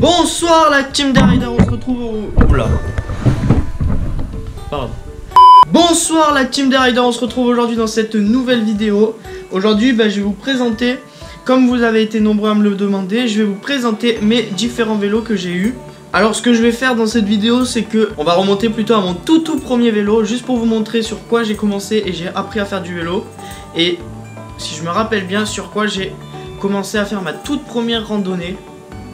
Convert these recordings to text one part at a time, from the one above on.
Bonsoir la team des Riders, on se retrouve au... Oula. Pardon. Bonsoir la team des Riders, on se retrouve aujourd'hui dans cette nouvelle vidéo. Aujourd'hui, je vais vous présenter, comme vous avez été nombreux à me le demander, je vais vous présenter mes différents vélos que j'ai eu. Alors ce que je vais faire dans cette vidéo, c'est que on va remonter plutôt à mon tout premier vélo, juste pour vous montrer sur quoi j'ai commencé et j'ai appris à faire du vélo. Et si je me rappelle bien, sur quoi j'ai commencé à faire ma toute première randonnée.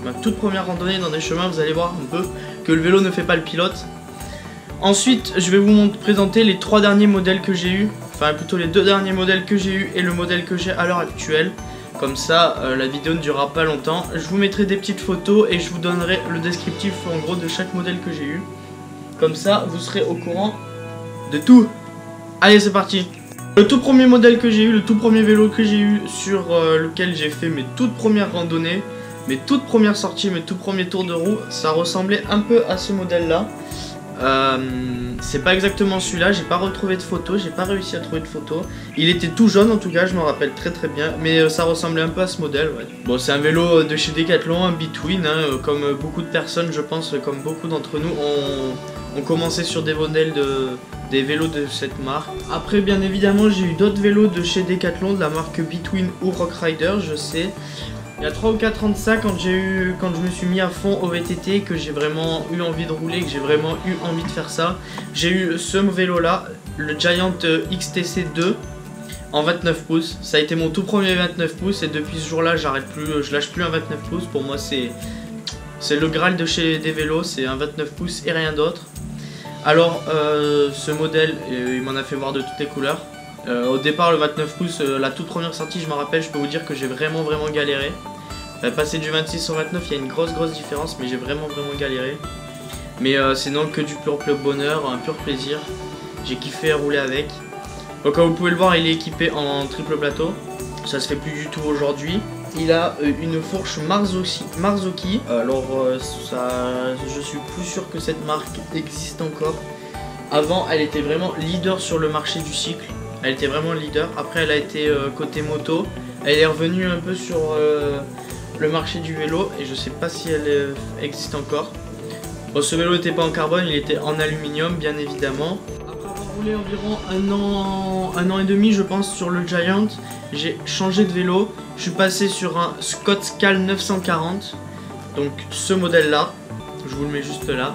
Ma toute première randonnée dans des chemins, vous allez voir un peu que le vélo ne fait pas le pilote. Ensuite, je vais vous présenter les 3 derniers modèles que j'ai eu. Enfin, plutôt les 2 derniers modèles que j'ai eu et le modèle que j'ai à l'heure actuelle. Comme ça, la vidéo ne durera pas longtemps. Je vous mettrai des petites photos et je vous donnerai le descriptif en gros de chaque modèle que j'ai eu. Comme ça, vous serez au courant de tout. Allez, c'est parti. Le tout premier modèle que j'ai eu, le tout premier vélo que j'ai eu sur lequel j'ai fait mes toutes premières randonnées, mes toutes premières sorties, mes tout premiers tours de roue, ça ressemblait un peu à ce modèle là. C'est pas exactement celui-là, j'ai pas retrouvé de photo, j'ai pas réussi à trouver de photo. Il était tout jaune en tout cas, je m'en rappelle très bien, mais ça ressemblait un peu à ce modèle, ouais. Bon, c'est un vélo de chez Decathlon, un Between, hein, comme beaucoup de personnes, je pense, comme beaucoup d'entre nous ont commencé sur des modèles des vélos de cette marque. Après, bien évidemment, j'ai eu d'autres vélos de chez Decathlon, de la marque Between ou Rock Rider, je sais. Il y a 3 ou 4 ans de ça, quand je me suis mis à fond au VTT, que j'ai vraiment eu envie de rouler, que j'ai vraiment eu envie de faire ça, j'ai eu ce vélo là, le Giant XTC2 en 29 pouces. Ça a été mon tout premier 29 pouces et depuis ce jour là je lâche plus un 29 pouces. Pour moi c'est le Graal de chez des vélos, c'est un 29 pouces et rien d'autre. Alors ce modèle, il m'en a fait voir de toutes les couleurs. Au départ, le 29 pouces, la toute première sortie, je me rappelle, je peux vous dire que j'ai vraiment galéré. Passer du 26 au 29, il y a une grosse différence, mais j'ai vraiment galéré. Mais sinon, que du pur bonheur, un pur plaisir. J'ai kiffé rouler avec. Donc, comme vous pouvez le voir, il est équipé en triple plateau. Ça se fait plus du tout aujourd'hui. Il a une fourche Marzocchi. Alors, je suis plus sûr que cette marque existe encore. Avant, elle était vraiment leader sur le marché du cycle. Elle était vraiment leader. Après, elle a été côté moto. Elle est revenue un peu sur le marché du vélo. Et je sais pas si elle existe encore. Bon, ce vélo n'était pas en carbone, il était en aluminium, bien évidemment. Après avoir roulé environ un an et demi, je pense, sur le Giant, j'ai changé de vélo. Je suis passé sur un Scott Scal 940. Donc, ce modèle-là. Je vous le mets juste là.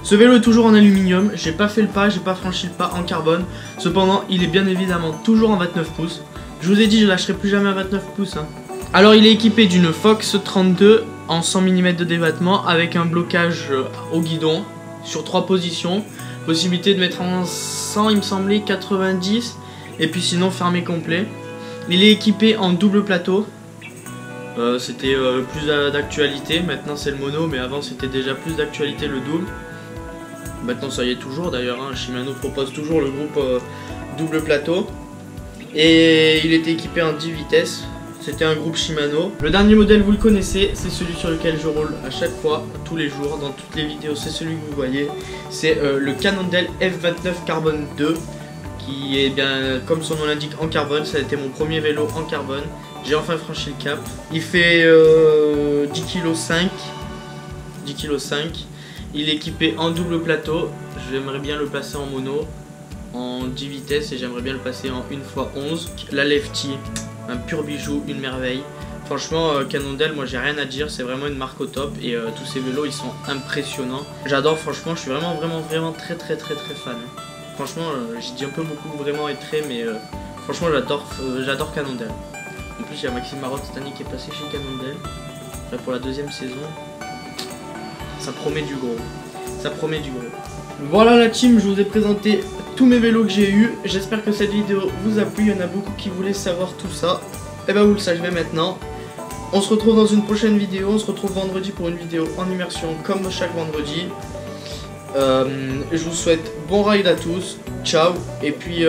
Ce vélo est toujours en aluminium, j'ai pas fait le pas, j'ai pas franchi le pas en carbone. Cependant, il est bien évidemment toujours en 29 pouces. Je vous ai dit, je lâcherai plus jamais un 29 pouces. Hein. Alors, il est équipé d'une Fox 32 en 100 mm de débattement avec un blocage au guidon sur 3 positions. Possibilité de mettre en 100, il me semblait, 90 et puis sinon fermé complet. Il est équipé en double plateau. C'était plus d'actualité, maintenant c'est le mono, mais avant c'était déjà plus d'actualité le double. Maintenant ça y est toujours d'ailleurs, hein. Shimano propose toujours le groupe double plateau. Et il était équipé en 10 vitesses, c'était un groupe Shimano. Le dernier modèle vous le connaissez, c'est celui sur lequel je roule à chaque fois, tous les jours, dans toutes les vidéos, c'est celui que vous voyez. C'est le Cannondale F29 Carbone 2, qui est bien, comme son nom l'indique, en carbone. Ça a été mon premier vélo en carbone, j'ai enfin franchi le cap. Il fait 10,5 kg. Il est équipé en double plateau. J'aimerais bien le passer en mono, en 10 vitesses, et j'aimerais bien le passer en 1x11. La Lefty, un pur bijou, une merveille. Franchement, Cannondale, moi j'ai rien à dire, c'est vraiment une marque au top. Et tous ces vélos, ils sont impressionnants. J'adore, franchement, je suis vraiment très fan. Franchement, j'ai dit un peu beaucoup, vraiment et très, mais franchement, j'adore Cannondale. En plus, il y a Maxime Marotte cette année qui est passé chez Cannondale. Là, pour la 2e saison. Ça promet du gros. Ça promet du gros. Voilà la team, je vous ai présenté tous mes vélos que j'ai eu. J'espère que cette vidéo vous a plu. Il y en a beaucoup qui voulaient savoir tout ça. Et ben vous le savez maintenant. On se retrouve dans une prochaine vidéo. On se retrouve vendredi pour une vidéo en immersion comme chaque vendredi. Je vous souhaite bon ride à tous. Ciao. Et puis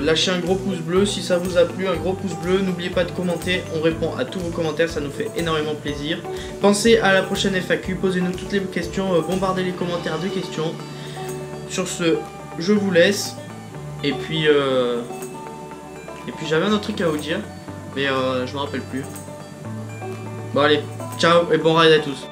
lâchez un gros pouce bleu si ça vous a plu, un gros pouce bleu. N'oubliez pas de commenter, on répond à tous vos commentaires, ça nous fait énormément plaisir. Pensez à la prochaine FAQ, posez-nous toutes les questions, bombardez les commentaires de questions. Sur ce, je vous laisse. Et puis j'avais un autre truc à vous dire, mais je me rappelle plus. Bon allez, ciao et bon ride à tous.